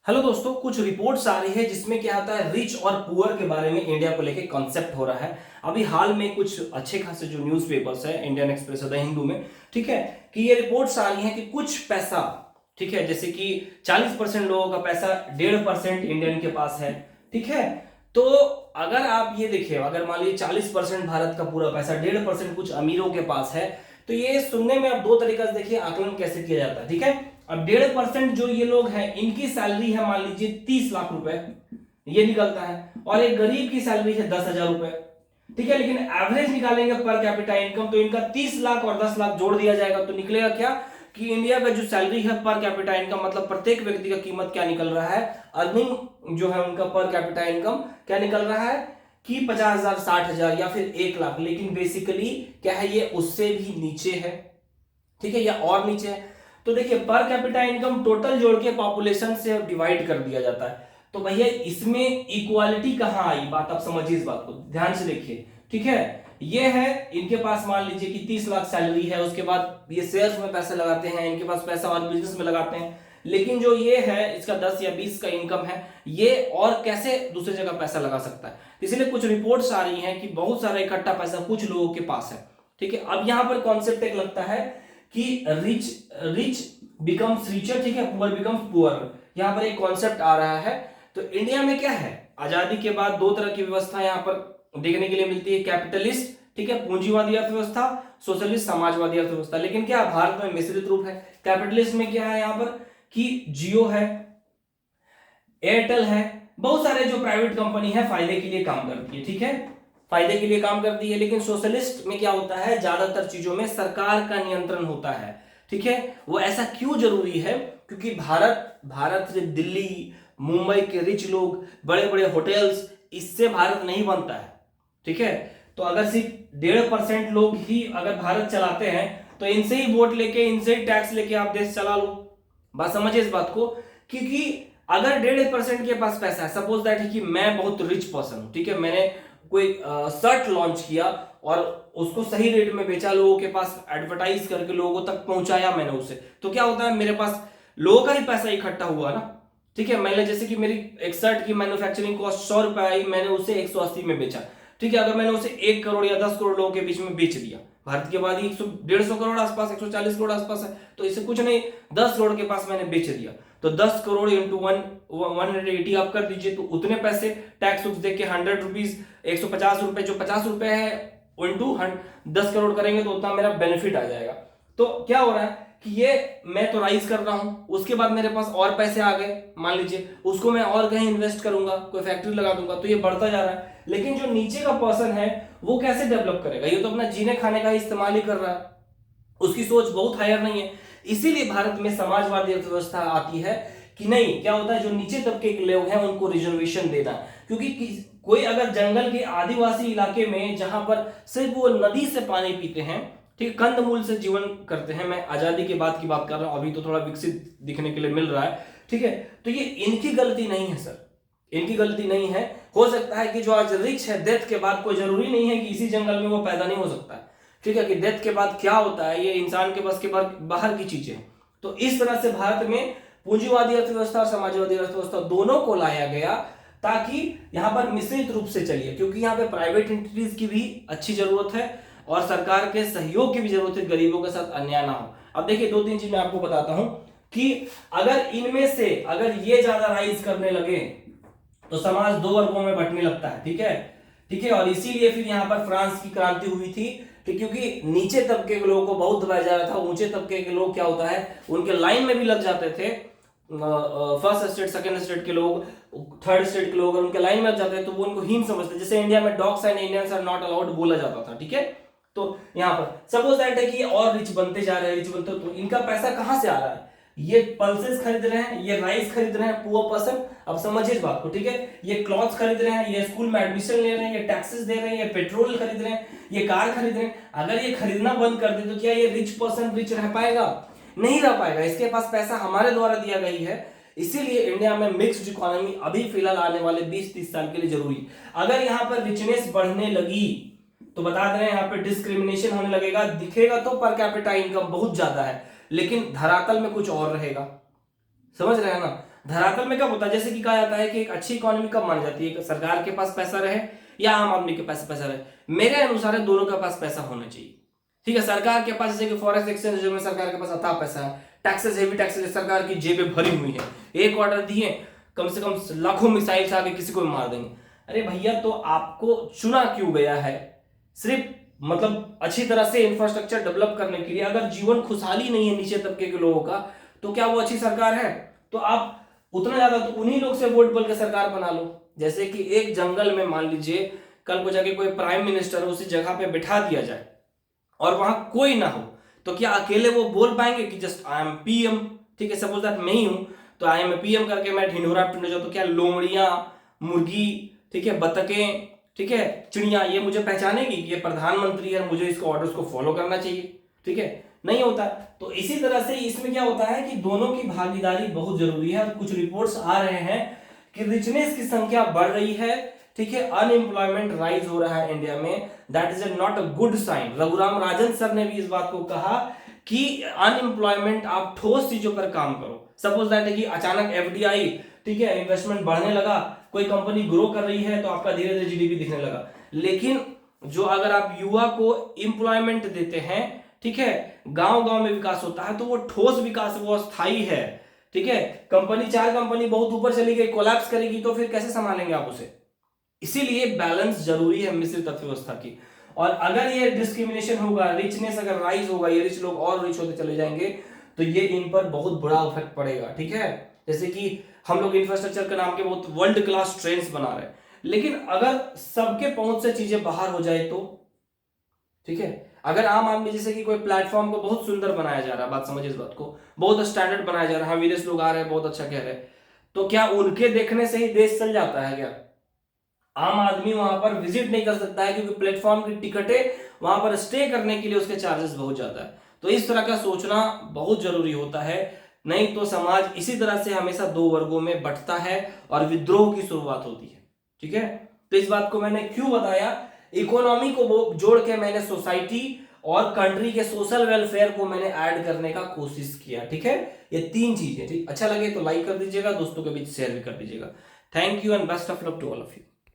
Hello दोस्तों, कुछ reports आ रही है जिसमें क्या आता है रिच और पुअर के बारे में इंडिया को लेके कॉन्सेप्ट हो रहा है। अभी हाल में कुछ अच्छे खासे जो न्यूज़पेपर्स है, इंडियन एक्सप्रेस और द हिंदू में, ठीक है, कि ये रिपोर्ट्स आ रही हैं कि कुछ पैसा, ठीक है, जैसे कि 40% लोगों का पैसा 1.5% इंडियन के पास है, ठीक है। तो अगर आप ये देखें, अगर मान लीजिए 40% भारत का पूरा पैसा 1.5% कुछ अमीरों के पास है, तो ये सुनने में आप दो तरीका से देखिए आकलन कैसे किया जाता है, ठीक है। अब 1.5% जो ये लोग हैं, इनकी सैलरी है मान लीजिए 30 लाख रुपए, ये निकलता है, और एक गरीब की सैलरी है 10,000 रुपए, ठीक है। लेकिन एवरेज निकालेंगे पर कैपिटा इनकम, तो इनका 30 लाख और 10 लाख जोड़ दिया जाएगा, तो निकलेगा क्या कि इंडिया का जो सैलरी है पर कैपिटा इनकम, मतलब प्रत्येक व्यक्ति का कीमत क्या निकल रहा है, अर्निंग जो है उनका पर कैपिटा इनकम क्या निकल रहा है कि 50,000, 60,000 या फिर 1 लाख। लेकिन बेसिकली क्या है, ये उससे भी नीचे है, ठीक है, या और नीचे है। तो देखिए, पर कैपिटा इनकम टोटल जोड़ के पॉपुलेशन से डिवाइड कर दिया जाता है। तो भैया इसमें इक्वालिटी कहां आई, बात आप समझिए, इस बात को ध्यान से देखिए, ठीक है। ये है, इनके पास मान लीजिए कि 30 लाख सैलरी है, उसके बाद ये शेयर्स में पैसे लगाते हैं, इनके पास पैसा और बिजनेस में लगाते हैं। लेकिन जो ये है, इसका 10 या 20 का इनकम है, ये और कैसे दूसरी जगह पैसा लगा सकता है। इसलिए कुछ रिपोर्ट्स आ रही हैं कि बहुत सारा इकट्ठा पैसा कुछ लोगों के पास है, ठीक है। अब यहां पर कॉन्सेप्ट एक लगता है कि रिच रिच बिकम्स रिचर, ठीक है, पुअर बिकम्स पुअर, यहां पर एक कॉन्सेप्ट आ रहा है। तो इंडिया में क्या है, आजादी के बाद दो तरह की व्यवस्था यहां पर देखने के लिए मिलती है, कैपिटलिस्ट, ठीक है, पूंजीवादी अर्थव्यवस्था, सोशलिस्ट समाजवादी अर्थव्यवस्था। लेकिन क्या भारत में मिश्रित रूप है। कैपिटलिस्ट में क्या है यहां पर कि जियो है, एयरटेल है, बहुत सारे जो प्राइवेट कंपनी है फायदे के लिए काम करती है, ठीक है, फायदे के लिए काम करती है। लेकिन सोशलिस्ट में क्या होता है, ज्यादातर चीजों में सरकार का नियंत्रण होता है, ठीक है। वो ऐसा क्यों जरूरी है, क्योंकि भारत से दिल्ली मुंबई के रिच लोग, बड़े बड़े होटल्स, इससे भारत नहीं बनता है, ठीक है। तो अगर सिर्फ 1.5% लोग ही अगर भारत चलाते हैं, तो इनसे ही वोट लेके, इनसे ही टैक्स लेके आप देश चला लो। बात समझिए इस बात को, क्योंकि अगर 1.5% के पास पैसा है, सपोज दैट है कि मैं बहुत रिच पर्सन हूं, ठीक है, मैंने कोई शर्ट लॉन्च किया और उसको सही रेट में बेचा, लोगों के पास एडवर्टाइज करके लोगों तक पहुंचाया मैंने उसे, तो क्या होता है, मेरे पास लोगों का ही पैसा इकट्ठा हुआ ना, ठीक है। मैंने जैसे कि मेरी एक शर्ट की मैन्युफैक्चरिंग कॉस्ट 100 रुपए आई, मैंने उसे 180 में बेचा, ठीक है। अगर मैंने उसे 1 करोड़ या 10 करोड़ लोगों के बीच में बेच दिया, भारत के बाद ही 150 करोड़ आसपास, 140 करोड़ आसपास है, तो इसे कुछ नहीं, 10 करोड़ के पास मैंने बेच दिया, तो 10 करोड़ इंटू 180 आप कर दीजिए, तो उतने पैसे टैक्स दे के 100 रुपीज, 150 रुपए, जो 50 रुपए है इंटू 10 करोड़ करेंगे तो उतना मेरा बेनिफिट आ जाएगा। तो क्या हो रहा है कि ये मैं तो राइज कर रहा हूं, उसके बाद मेरे पास और पैसे आ गए, मान लीजिए उसको मैं और कहीं इन्वेस्ट करूंगा, कोई फैक्ट्री लगा दूंगा, तो ये बढ़ता जा रहा है। लेकिन जो नीचे का पर्सन है वो कैसे डेवलप करेगा, ये तो अपना जीने खाने का इस्तेमाल ही कर रहा है, उसकी सोच बहुत हायर नहीं है। इसीलिए भारत में समाजवादी अर्थव्यवस्था आती है कि नहीं, क्या होता है, जो नीचे तबके के लोग हैं उनको रिजर्वेशन देना, क्योंकि कोई अगर जंगल के आदिवासी इलाके में जहां पर सिर्फ वो नदी से पानी पीते हैं, ठीक, कंदमूल से जीवन करते हैं, मैं आजादी के बाद की बात कर रहा हूं, अभी तो थोड़ा विकसित दिखने के लिए मिल रहा है, ठीक है। तो ये इनकी गलती नहीं है सर, इनकी गलती नहीं है। हो सकता है कि जो आज रिच है, डेथ के बाद कोई जरूरी नहीं है कि इसी जंगल में वो पैदा नहीं हो सकता है, ठीक है, कि डेथ के बाद क्या होता है ये इंसान के बस के बाहर की चीजें हैं। तो इस तरह से भारत में पूंजीवादी अर्थव्यवस्था और समाजवादी अर्थव्यवस्था दोनों को लाया गया, ताकि यहां पर मिश्रित रूप से चलिए, क्योंकि यहां पे प्राइवेट एंटिटीज की भी अच्छी जरूरत है और सरकार के सहयोग की भी जरूरत है, गरीबों के साथ अन्याय ना हो। अब देखिए, दो तीन चीज मैं आपको बताता हूं कि अगर इनमें से अगर ये ज्यादा राइज करने लगे तो समाज दो वर्गों में बंटने लगता है, ठीक है, ठीक है। और इसीलिए फिर यहां पर फ्रांस की क्रांति हुई थी, क्योंकि नीचे तबके के लोगों को बहुत दबाया जा रहा था, ऊंचे तबके के लोग क्या होता है, उनके लाइन में भी लग जाते थे, फर्स्ट स्टेट, सेकंड स्टेट के लोग, थर्ड स्टेट के लोग, अगर उनके लाइन में लग जाते हैं तो वो उनको हीन समझते, जैसे इंडिया में dogs and Indians are not allowed बोला जाता था, ठीक है। तो यहाँ पर सपोज दैट है कि और रिच बनते जा रहे हैं, रिच बनते, तो इनका पैसा कहां से आ रहा है, ये पल्सेस खरीद रहे हैं, ये राइस खरीद रहे हैं पुअर पर्सन, अब समझिए इस बात को, ठीक है, ये क्लॉथ्स खरीद रहे हैं, ये स्कूल में एडमिशन ले रहे हैं, ये टैक्सेस दे रहे हैं, ये पेट्रोल खरीद रहे हैं, ये कार खरीद रहे हैं। अगर ये खरीदना बंद कर दे तो क्या ये रिच पर्सन रिच रह पाएगा, नहीं रह पाएगा। इसके पास पैसा हमारे द्वारा दिया गई है, इसीलिए इंडिया में मिक्स्ड इकोनॉमी अभी फिलहाल आने वाले 20-30 साल के लिए जरूरी। अगर यहाँ पर रिचनेस बढ़ने लगी तो बता दे रहे हैं, यहाँ पे डिस्क्रिमिनेशन होने लगेगा, दिखेगा तो पर कैपिटा इनकम बहुत ज्यादा है, लेकिन धरातल में कुछ और रहेगा, समझ रहे हैं ना। धरातल में कब होता है, जैसे कि कहा जाता है कि एक अच्छी इकोनॉमी कब मानी जाती है, कि सरकार के पास पैसा रहे या आम आदमी के पास पैसा रहे। मेरे अनुसार है दोनों के पास पैसा होना चाहिए। ठीक है, सरकार के पास जैसे कि फॉरेक्स एक्सचेंज में सरकार के पास अथाह पैसा है, टैक्सेस हेवी टैक्सेस सरकार की जेबें भरी हुई है, एक ऑर्डर दिए कम से कम लाखों मिसाइल आके किसी को भी मार देंगे। अरे भैया, तो आपको चुना क्यों गया है? सिर्फ मतलब अच्छी तरह से इंफ्रास्ट्रक्चर डेवलप करने के लिए। अगर जीवन खुशहाली नहीं है नीचे तबके के लोगों का, तो क्या वो अच्छी सरकार है? तो आप उतना ज्यादा तो उन्हीं लोग से वोट बोल के सरकार बना लो। जैसे कि एक जंगल में मान लीजिए कल को जाके कोई प्राइम मिनिस्टर उसी जगह पे बिठा दिया जाए और वहां कोई ना हो, तो क्या अकेले वो बोल पाएंगे कि जस्ट आई एम पीएम? ठीक है, सपोज दैट मैं ही हूं, तो आई एम पीएम करके मैं ढिंढोरा पिंड जाऊं, तो क्या लोमड़ियां, मुर्गी, ठीक है, बतखें, ठीक है, चिड़िया, ये मुझे पहचानेगी कि ये प्रधानमंत्री है, मुझे इसको ऑर्डर्स को फॉलो करना चाहिए? ठीक है, नहीं होता। तो इसी तरह से इसमें क्या होता है कि दोनों की भागीदारी बहुत जरूरी है। और कुछ रिपोर्ट्स आ रहे हैं कि रिचनेस की संख्या बढ़ रही है, ठीक है, अनएम्प्लॉयमेंट राइज हो रहा है इंडिया में, that is not a good sign. Raghuram Rajan sir ने भी इस बात को कहा कि अनएम्प्लॉयमेंट, आप ठोस चीजों पर काम करो। सपोज दैट है कि अचानक एफडीआई, ठीक है, इन्वेस्टमेंट बढ़ने लगा, कोई कंपनी ग्रो कर रही है, तो आपका धीरे धीरे जीडीपी दिखने लगा। लेकिन जो अगर आप युवा को एम्प्लॉयमेंट देते हैं, ठीक है, गांव गांव में विकास होता है, तो वो ठोस विकास, वो स्थायी है। ठीक है, चार कंपनी बहुत ऊपर चली गई, कोलैप्स करेगी, तो फिर कैसे संभालेंगे आप उसे? इसीलिए बैलेंस जरूरी है मिश्रित अर्थव्यवस्था की। और अगर ये डिस्क्रिमिनेशन होगा, रिचनेस अगर राइज होगा, ये रिच लोग और रिच होते चले जाएंगे, तो ये इन पर बहुत बड़ा इफेक्ट पड़ेगा। ठीक है, जैसे कि हम लोग इंफ्रास्ट्रक्चर के नाम के बहुत वर्ल्ड क्लास ट्रेन्स बना रहे हैं, लेकिन अगर सबके पहुंच से चीजें बाहर हो जाए तो, ठीक है, अगर आम आदमी जैसे कि कोई प्लेटफॉर्म को बहुत सुंदर बनाया जा रहा है, बात समझिए इस बात को, बहुत स्टैंडर्ड बनाया जा रहा है, विदेश लोग आ रहे हैं, बहुत अच्छा कह रहे हैं, तो क्या उनके देखने से ही देश चल जाता है क्या? आम आदमी वहां पर विजिट नहीं कर सकता है, क्योंकि प्लेटफॉर्म की टिकटें वहां पर स्टे करने के लिए उसके चार्जेस बहुत ज्यादा है। तो इस तरह का सोचना बहुत जरूरी होता है, नहीं तो समाज इसी तरह से हमेशा दो वर्गों में बंटता है और विद्रोह की शुरुआत होती है। ठीक है, तो इस बात को मैंने क्यों बताया, इकोनॉमी को जोड़ के मैंने सोसाइटी और कंट्री के सोशल वेलफेयर को मैंने ऐड करने का कोशिश किया। ठीक है, ये तीन चीजें। ठीक, अच्छा लगे तो लाइक कर दीजिएगा, दोस्तों के बीच शेयर भी कर दीजिएगा। Thank you and best of luck to all of you.